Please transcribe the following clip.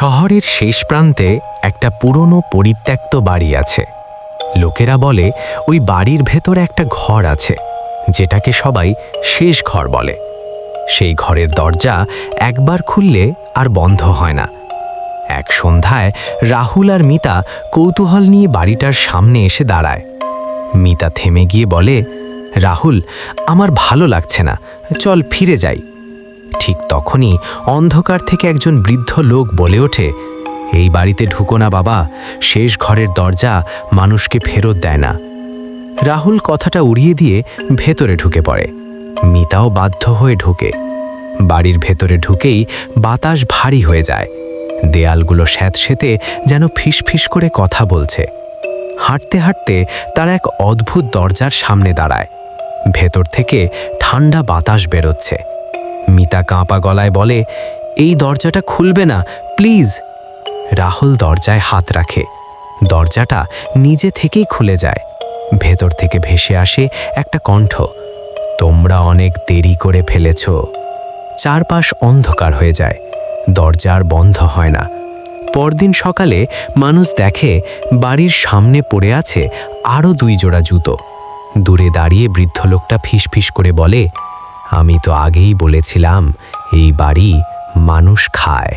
শহরের শেষ প্রান্তে একটা পুরনো পরিত্যক্ত বাড়ি আছে। লোকেরা বলে ওই বাড়ির ভেতরে একটা ঘর আছে, যেটাকে সবাই শেষ ঘর বলে। সেই ঘরের দরজা একবার খুললে আর বন্ধ হয় না। এক সন্ধ্যায় রাহুল আর মিতা কৌতূহল নিয়ে বাড়িটার সামনে এসে দাঁড়ায়। মিতা থেমে গিয়ে বলে, রাহুল, আমার ভালো লাগছে না, চল ফিরে যাই। ঠিক তখনই অন্ধকার থেকে একজন বৃদ্ধ লোক বলে ওঠে, এই বাড়িতে ঢুকো না বাবা, শেষ ঘরের দরজা মানুষকে ফেরত দেয় না। রাহুল কথাটা উড়িয়ে দিয়ে ভেতরে ঢুকে পড়ে। মিতাও বাধ্য হয়ে ঢুকে। বাড়ির ভেতরে ঢুকেই বাতাস ভারী হয়ে যায়। দেয়ালগুলো স্যাঁতসেঁতে যেন ফিসফিস করে কথা বলছে। হাঁটতে হাঁটতে তারা এক অদ্ভুত দরজার সামনে দাঁড়ায়। ভেতর থেকে ঠান্ডা বাতাস বেরোচ্ছে। মিতা কাঁপা গলায় বলে, এই দরজাটা খুলবে না, প্লিজ। রাহুল দরজায় হাত রাখে। দরজাটা নিজে থেকেই খুলে যায়। ভেতর থেকে ভেসে আসে একটা কণ্ঠ, তোমরা অনেক দেরি করে ফেলেছ। চারপাশ অন্ধকার হয়ে যায়। দরজা আর বন্ধ হয় না। পরদিন সকালে মানুষ দেখে বাড়ির সামনে পড়ে আছে আরও 2 জোড়া জুতো। দূরে দাঁড়িয়ে বৃদ্ধ লোকটা ফিসফিস করে বলে, আমি তো আগেই বলেছিলাম এই বাড়ি মানুষ খায়।